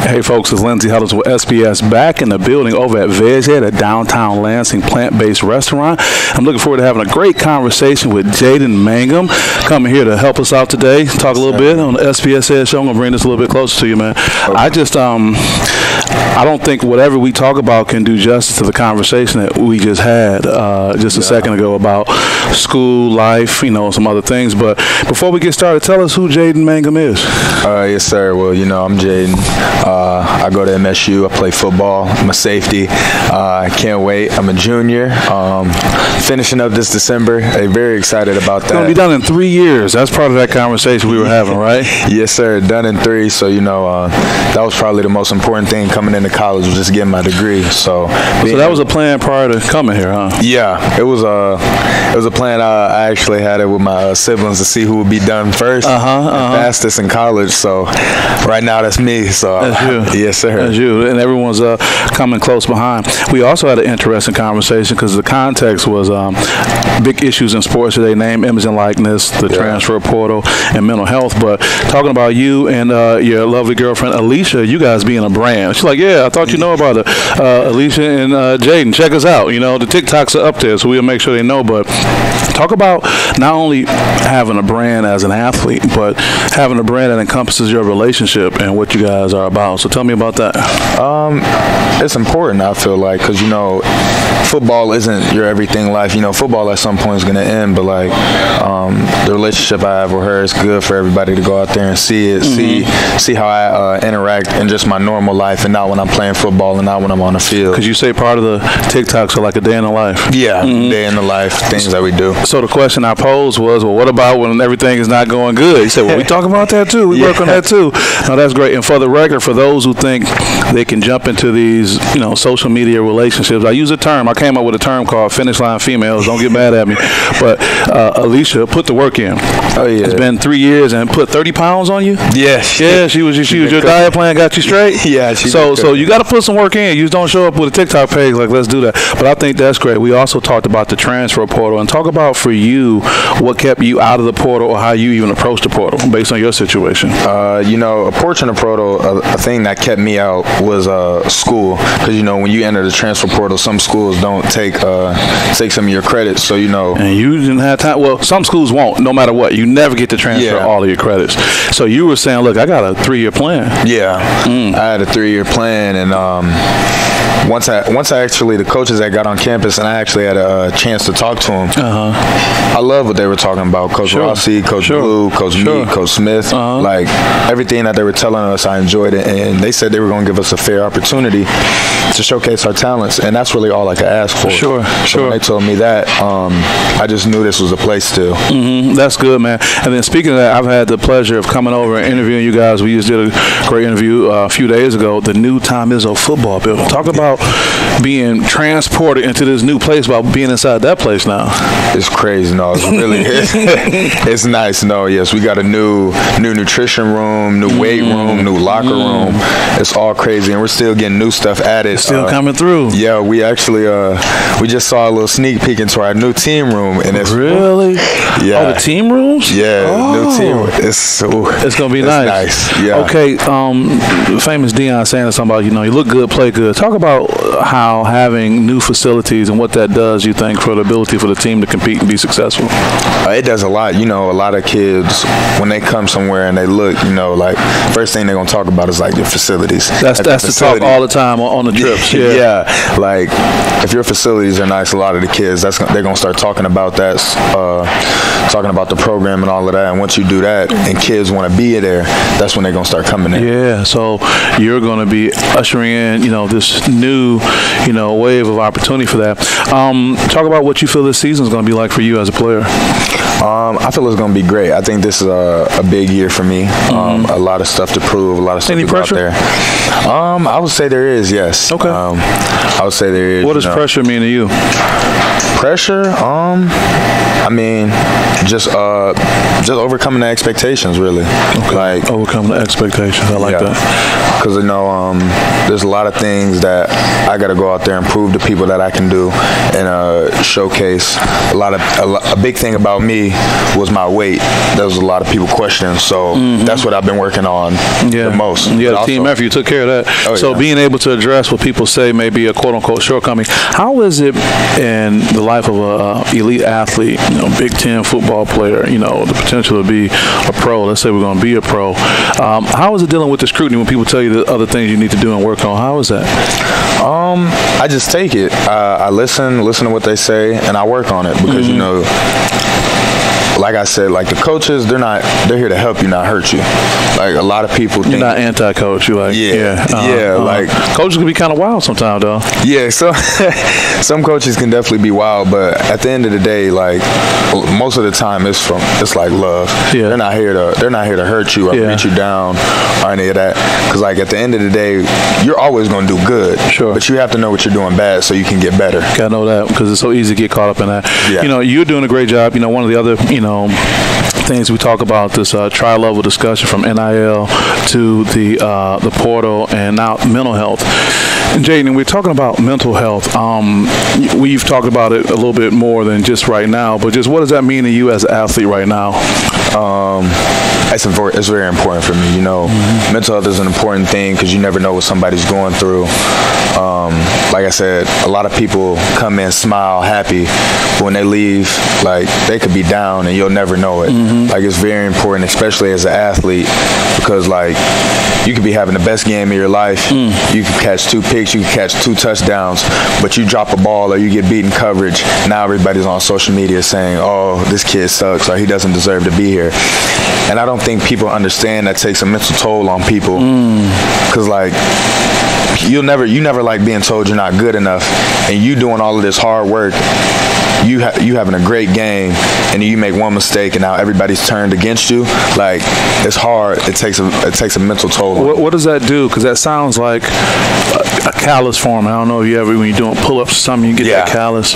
Hey folks, it's Lindsay Huddles with SPS back in the building over at VegHead, a downtown Lansing plant-based restaurant. I'm looking forward to having a great conversation with Jaden Mangham, coming here to help us out today, talk a little bit on the SPSEdge show. I'm going to bring this a little bit closer to you, man. I don't think whatever we talk about can do justice to the conversation that we just had just a second ago about school, life, some other things. But before we get started, tell us who Jaden Mangham is. Yes, sir. Well, I'm Jaden. I go to MSU. I play football. I'm a safety. I can't wait. I'm a junior. Finishing up this December. Very excited about that. It's going to be done in 3 years. That's part of that conversation we were having, right? Yes, sir. Done in 3. So, that was probably the most important thing coming into college, was just getting my degree. So that was a plan prior to coming here, huh? Yeah, it was a plan. I actually had it with my siblings to see who would be done first, fastest in college. So right now that's me. So that's you. Yes, sir. That's you, and everyone's coming close behind. We also had an interesting conversation because the context was big issues in sports today: name, image, and likeness, the transfer portal, and mental health. But talking about you and your lovely girlfriend Alicia, you guys being a brand. She's like, yeah, I thought you know about it. Alicia and Jaden, check us out. The TikToks are up there, so we'll make sure they know. But talk about not only having a brand as an athlete, but having a brand that encompasses your relationship and what you guys are about. So tell me about that. It's important, I feel like, because football isn't your everything life. Football at some point is going to end, but the relationship I have with her is good for everybody to go out there and see it, see how I interact in just my normal life, and not when I'm playing football and not when I'm on the field. Because you say part of the TikToks are like a day in the life. Yeah, day in the life, things that we do. So the question I posed was, well, what about when everything is not going good? You said, well, we talk about that too. We work on that too. No, that's great. And for the record, for those who think they can jump into these, social media relationships, I use a term. I came up with a term called finish line females. Don't get mad at me. But Alicia put the work in. Oh, yeah. It's been 3 years and put 30 pounds on you? Yes. Yeah, she was your diet plan got you straight? Yeah. So you got to put some work in. You just don't show up with a TikTok page like, let's do that. But I think that's great. We also talked about the transfer portal, and talk about for you what kept you out of the portal or how you even approached the portal based on your situation. A portion of portal, a thing that kept me out was school, because when you enter the transfer portal, some schools don't take some of your credits. So and you didn't have time. Well, some schools won't. No matter what, you never get to transfer all of your credits. So you were saying, look, I got a 3-year plan. Yeah, I had a 3-year plan, and once I actually, the coaches that got on campus, and I actually had a chance to talk to them, I love what they were talking about. Coach Rossi, Coach Blue, Coach Meek, Coach Smith, like everything that they were telling us, I enjoyed it, and they said they were going to give us a fair opportunity to showcase our talents, and that's really all I could ask for. Sure. When they told me that, I just knew this was a place to. That's good, man. And then speaking of that, I've had the pleasure of coming over and interviewing you guys. We just did a great interview a few days ago. The new Tom Izzo football building. Talk about being transported into this new place, about being inside that place now. It's crazy. No, it's really it's nice. No, yes, we got a new nutrition room, new weight room, new locker room. It's all crazy, and we're still getting new stuff added. It's still coming through. Yeah, we actually we just saw a little sneak peek into our new team room, and it's really yeah. Oh, the team rooms. Yeah, new team. It's gonna be nice. Yeah. Okay. Famous Deion Sanders talking about you look good, play good. Talk about how having new facilities and what that does, you think, for the ability for the team to compete and be successful. It does a lot. A lot of kids, when they come somewhere and they look, like first thing they're gonna talk about is like your facilities. That's the talk all the time on the trips. Yeah. Like if your facilities are nice, a lot of the kids they're gonna start talking about that, talking about the program and all of that. And once you do that, and kids want to be there, that's when they're gonna start coming in. Yeah. So you're gonna be ushering in, this new, wave of opportunity for that. Talk about what you feel this season is going to be like for you as a player. I feel it's going to be great. I think this is a big year for me. A lot of stuff to prove, a lot of stuff to go out there. I would say there is, yes. Okay. I would say there is. What does pressure mean to you? Pressure, I mean, just overcoming the expectations, really. Okay. Like overcoming the expectations. I like that. Because there's a lot of things that I got to go out there and prove to people that I can do and showcase. A big thing about me was my weight. There was a lot of people questioning, so that's what I've been working on the most. You had a team effort. You took care of that. Being able to address what people say may be a quote-unquote shortcoming. How is it in the life of an elite athlete, Big Ten football player, the potential to be a pro? Let's say we're going to be a pro. How is it dealing with the scrutiny when people tell you the other things you need to do and work on? How is that? I just take it. I listen to what they say, and I work on it because like I said, like the coaches, they're here to help you, not hurt you. Like a lot of people think you're not anti-coach. You're like, like coaches can be kind of wild sometimes, though. Yeah, so some coaches can definitely be wild, but at the end of the day, like most of the time, it's like love. Yeah. They're not here to hurt you or beat you down or any of that. Because like at the end of the day, you're always going to do good. Sure. But you have to know what you're doing bad so you can get better. Gotta know that because it's so easy to get caught up in that. Yeah. You're doing a great job. One of the other things we talk about, this tri-level discussion from NIL to the portal and now mental health. And Jaden, we're talking about mental health. We've talked about it a little bit more than just right now, but just what does that mean to you as an athlete right now? It's very important for me. Mental health is an important thing because you never know what somebody's going through. Like I said, a lot of people come in, smile, happy, but when they leave, like they could be down and you'll never know it. Like it's very important, especially as an athlete, because like you could be having the best game of your life. You could catch 2 picks, you could catch 2 touchdowns, but you drop a ball or you get beaten coverage. Now everybody's on social media saying, "Oh, this kid sucks," or "He doesn't deserve to be here." And I don't think people understand that takes a mental toll on people, because like you never like being told you're not good enough, and you doing all of this hard work, you having a great game, and you make one mistake and now everybody's turned against you. Like it's hard. It takes a mental toll. What does that do? Because that sounds like a callus form. I don't know if you ever, when you're doing pull-ups or something, you get that callus.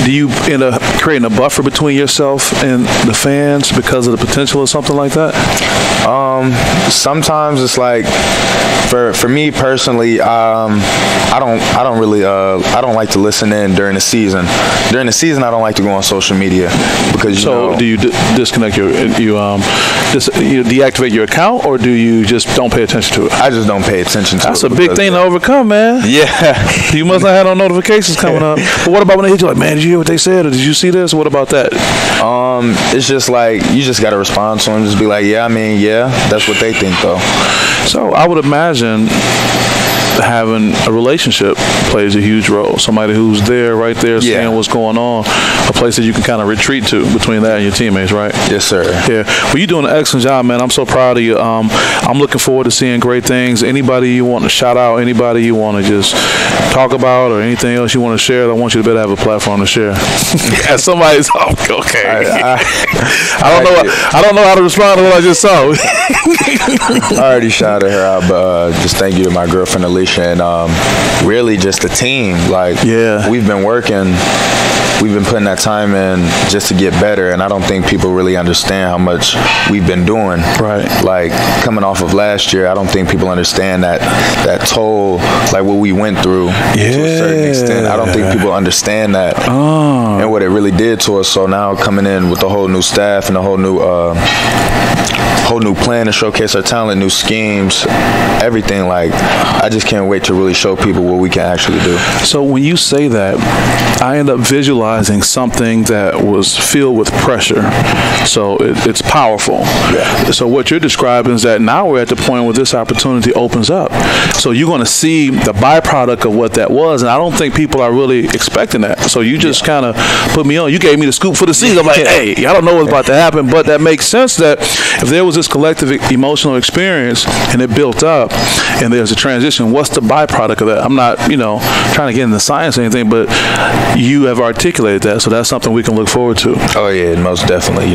Do you end up creating a buffer between yourself and the fans because of the potential or something like that? Sometimes it's like, for me personally, I don't like to listen in during the season. During the season, I don't like to go on social media because do you disconnect you deactivate your account, or do you just don't pay attention to it? I just don't pay attention to it. That's a big thing to overcome, man. Yeah. You must not have no notifications coming up. But what about when they hit you like, "Man, did you hear what they said?" Or "Did you see this?" What about that? It's just like you just got to respond to them. Just be like, "Yeah, I mean, yeah, that's what they think, though." So I would imagine having a relationship plays a huge role. Somebody who's right there seeing what's going on, a place that you can kind of retreat to between that and your teammates, right? Yes, sir. Yeah. Well, you're doing an excellent job, man. I'm so proud of you. I'm looking forward to seeing great things. Anybody you want to shout out, anybody you want to just talk about, or anything else you want to share, I want you to better have a platform to share. Yeah, somebody's okay. I don't know how to respond to what I just saw. I already shouted her out, but just thank you to my girlfriend Alicia, and really just the team. Like, we've been working. We've been putting that time in just to get better, and I don't think people really understand how much we've been doing. Right. Like, coming off of last year, I don't think people understand that toll, like what we went through to a certain extent. I don't think people understand that and what it really did to us. So now coming in with a whole new staff and a whole new plan to showcase our talent, new schemes, everything, like, I just can't wait to really show people what we can actually do. So when you say that, I end up visualizing something that was filled with pressure. So it's powerful. Yeah. So what you're describing is that now we're at the point where this opportunity opens up. So you're going to see the byproduct of what that was, and I don't think people are really expecting that. So you just kind of put me on. You gave me the scoop for the season. I'm like, hey, I don't know what's about to happen, but that makes sense that if there was was this collective emotional experience, and it built up, and there's a transition. What's the byproduct of that? I'm not, trying to get into science or anything, but you have articulated that, so that's something we can look forward to. Oh yeah, most definitely.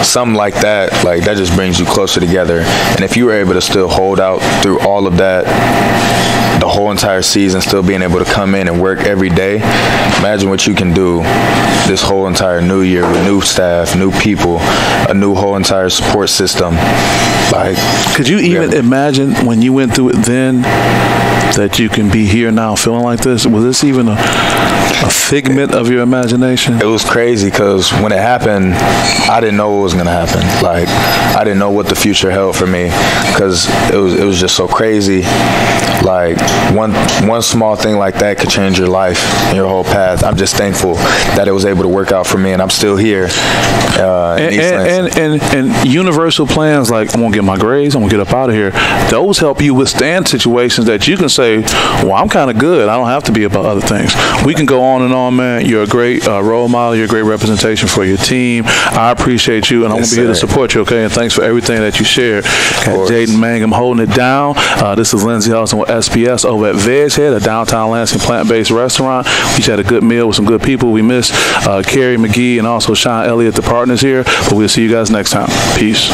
Something like that just brings you closer together. And if you were able to still hold out through all of that, the whole entire season, still being able to come in and work every day, imagine what you can do this whole entire new year with new staff, new people, a new whole entire support system. Could you even imagine when you went through it then that you can be here now feeling like this? Was this even a figment of your imagination? It was crazy because when it happened, I didn't know what was going to happen. I didn't know what the future held for me because it was just so crazy. One small thing like that could change your life and your whole path. I'm just thankful that it was able to work out for me, and I'm still here. And universal plans like, I'm going to get my grades, I'm going to get up out of here, those help you withstand situations that you can say, well, I'm kind of good. I don't have to be about other things. We can go on and on, man. You're a great role model. You're a great representation for your team. I appreciate you, and I'm going to be here to support you, okay? And thanks for everything that you shared. Jaden Mangham holding it down. This is Lindsey Hudson with SPS over at VegHead, a downtown Lansing plant-based restaurant. We just had a good meal with some good people. We missed Carrie McGee and also Sean Elliott, the partners here. But we'll see you guys next time. Peace.